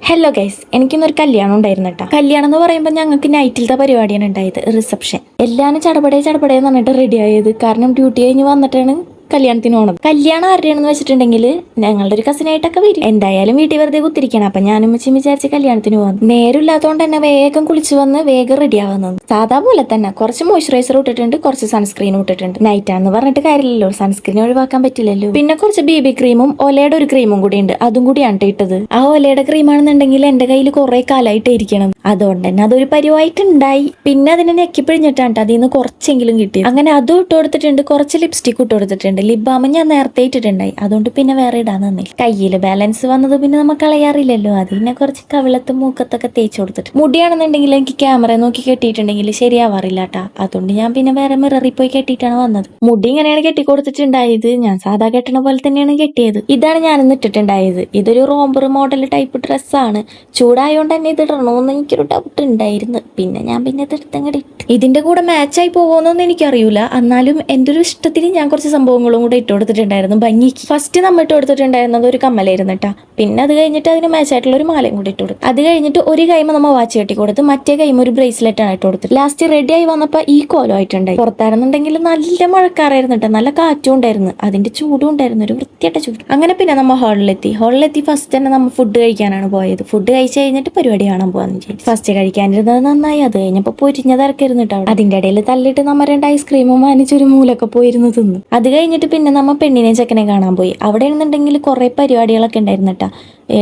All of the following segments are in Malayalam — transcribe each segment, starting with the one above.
ഹലോ ഗൈസ്, എനിക്കിന്നൊരു കല്യാണം ഉണ്ടായിരുന്നു കേട്ടോ. കല്യാണം എന്ന് പറയുമ്പോൾ ഞങ്ങൾക്ക് നൈറ്റിലത്തെ പരിപാടിയാണ് ഉണ്ടായത്, റിസപ്ഷൻ. എല്ലാവരും ചടപടേ എന്ന് പറഞ്ഞിട്ട് റെഡി ആയത്. കാരണം ഡ്യൂട്ടി കഴിഞ്ഞ് വന്നിട്ടാണ് കല്യാണത്തിന് പോണത്. കല്യാണം ആരുടെയാണെന്ന് വെച്ചിട്ടുണ്ടെങ്കിൽ ഞങ്ങളുടെ ഒരു കസിനായിട്ടൊക്കെ വരും. എന്തായാലും വീട്ടിൽ വെറുതെ കുത്തിരിക്കണം. അപ്പൊ ഞാനും വെച്ചും വിചാരിച്ച് കല്യാണത്തിന് പോകാം. നേരമില്ലാത്തതുകൊണ്ട് തന്നെ വേഗം കുളിച്ചു വന്ന് വേഗം റെഡി ആവുന്നത്. സാധാ പോലെ തന്നെ കുറച്ച് മോയ്സ്ചറൈസർ ഇട്ടിട്ടുണ്ട്, കുറച്ച് സൺസ്ക്രീൻ ഇട്ടിട്ടുണ്ട്. നൈറ്റ് ആണെന്ന് പറഞ്ഞിട്ട് കാര്യമില്ലല്ലോ, സൺസ്ക്രീൻ ഒഴിവാക്കാൻ പറ്റില്ലല്ലോ. പിന്നെ കുറച്ച് BB ക്രീമും ഒലയുടെ ഒരു ക്രീമും കൂടി ഉണ്ട്, അതും കൂടിയാണ് ഇട്ടത്. ആ ഒലയുടെ ക്രീമാണെന്നുണ്ടെങ്കിൽ എന്റെ കയ്യിൽ കുറെ കാലമായിട്ട് ഇരിക്കണം, അതുകൊണ്ട് തന്നെ അതൊരു പരിവായിട്ടുണ്ടായി. പിന്നെ അതിനെ ഞെക്കി പിഴിഞ്ഞിട്ടാണ് അതിൽ നിന്ന് കുറച്ചെങ്കിലും കിട്ടി. അങ്ങനെ അതും ഇട്ട് കൊടുത്തിട്ടുണ്ട്, കുറച്ച് ലിപ്സ്റ്റിക് ഇട്ട് കൊടുത്തിട്ടുണ്ട്. ലിപ് ബാം ഞാൻ നേരത്തെ ഇട്ടിട്ടുണ്ടായി, അതുകൊണ്ട് പിന്നെ വേറെ ഇടാൻ തന്നില്ല. കയ്യിൽ ബാലൻസ് വന്നത് പിന്നെ നമുക്ക് കളയാറില്ലല്ലോ, അത് പിന്നെ കുറച്ച് കവിളത്തും മൂക്കത്തൊക്കെ തേച്ച് കൊടുത്തിട്ട്. മുടിയാണെന്നുണ്ടെങ്കിൽ എനിക്ക് ക്യാമറ നോക്കി കെട്ടിയിട്ടുണ്ടെങ്കിൽ ശരിയാവാറില്ല കേട്ടാ, അതുകൊണ്ട് ഞാൻ പിന്നെ വേറെ മിററിൽ പോയി കെട്ടിയിട്ടാണ് വന്നത്. മുടി ഇങ്ങനെയാണ് കെട്ടി കൊടുത്തിട്ടുണ്ടായത്, ഞാൻ സാധാ കെട്ടണ പോലെ തന്നെയാണ് കെട്ടിയത്. ഇതാണ് ഞാനിന്ന് ഇട്ടിട്ടുണ്ടായത്. ഇതൊരു റോംബർ മോഡൽ ടൈപ്പ് ഡ്രസ്സാണ്. ചൂടായോണ്ട് തന്നെ ഇത് ഇടണോന്ന് എനിക്കൊരു ഡൗട്ട് ഉണ്ടായിരുന്നു. പിന്നെ ഇത് എടുത്തങ്ങടി ഇട്ടു. ഇതിന്റെ കൂടെ മാച്ചായി പോകുമെന്നൊന്നും എനിക്കറിയില്ല, എന്നാലും എൻ്റെ ഒരു ഇഷ്ടത്തിന് ഞാൻ കുറച്ച് സംഭവങ്ങളും കൂടെ ഇട്ട് കൊടുത്തിട്ടുണ്ടായിരുന്നു ഭംഗിക്ക്. ഫസ്റ്റ് നമ്മൾ ഇട്ട് കൊടുത്തിട്ടുണ്ടായിരുന്നത് ഒരു കമ്മലായിരുന്നു കേട്ടാ. പിന്നെ അത് കഴിഞ്ഞിട്ട് അതിന് മാച്ചായിട്ടുള്ള ഒരു മാലയും കൂടി ഇട്ട് കൊടുത്തു. അത് കഴിഞ്ഞിട്ട് ഒരു കൈമ നമ്മൾ വാച്ച് കെട്ടി കൊടുത്ത്, മറ്റേ കൈമ ഒരു ബ്രേസ്ലെറ്റ് ആണ് ഇട്ട് കൊടുത്തത്. ലാസ്റ്റ് റെഡി ആയി വന്നപ്പോൾ ഈ കോലമായിട്ടുണ്ടായി. പുറത്തായിരുന്നുണ്ടെങ്കിൽ നല്ല മഴക്കാറായിരുന്നു കേട്ടോ, നല്ല കാറ്റും ഉണ്ടായിരുന്നു, അതിന്റെ ചൂടും ഉണ്ടായിരുന്നു, ഒരു വൃത്തിയായിട്ട ചൂട്. അങ്ങനെ പിന്നെ നമ്മൾ ഹോളിലെത്തി ഫസ്റ്റ് തന്നെ നമ്മൾ ഫുഡ് കഴിക്കാനാണ് പോയത്. ഫുഡ് കഴിച്ച് കഴിഞ്ഞിട്ട് പരിപാടി കാണാൻ പോകാന്ന് വിചാരിച്ചു. ഫസ്റ്റ് കഴിക്കാനിരുന്നത് നന്നായി, അത് കഴിഞ്ഞപ്പോൾ പൊരിഞ്ഞ തിരക്കായിരുന്നു കേട്ടോ. അതിന്റെ ഇടയിൽ തള്ളിയിട്ട് നമ്മൾ 2 ഐസ്ക്രീമും വാങ്ങിച്ചൊരു മൂലൊക്കെ പോയിരുന്നു തിന്നു. അത് കഴിഞ്ഞിട്ട് പിന്നെ നമ്മൾ പെണ്ണിനെ ചെക്കനെ കാണാൻ പോയി. അവിടെ ഇരുന്നുണ്ടെങ്കിൽ കുറെ പരിപാടികളൊക്കെ ഉണ്ടായിരുന്നു കേട്ടോ.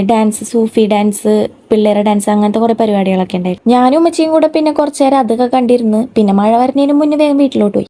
ഡാൻസ്, സൂഫി ഡാൻസ്, പിള്ളേരെ ഡാൻസ്, അങ്ങനത്തെ കുറെ പരിപാടികളൊക്കെ ഉണ്ടായിരുന്നു. ഞാനും ഉമ്മച്ചിയും കൂടെ പിന്നെ കുറച്ചു നേരം അതൊക്കെ കണ്ടിരുന്ന് പിന്നെ മഴ വരുന്നതിന് മുന്നേ വേഗം വീട്ടിലോട്ട് പോയി.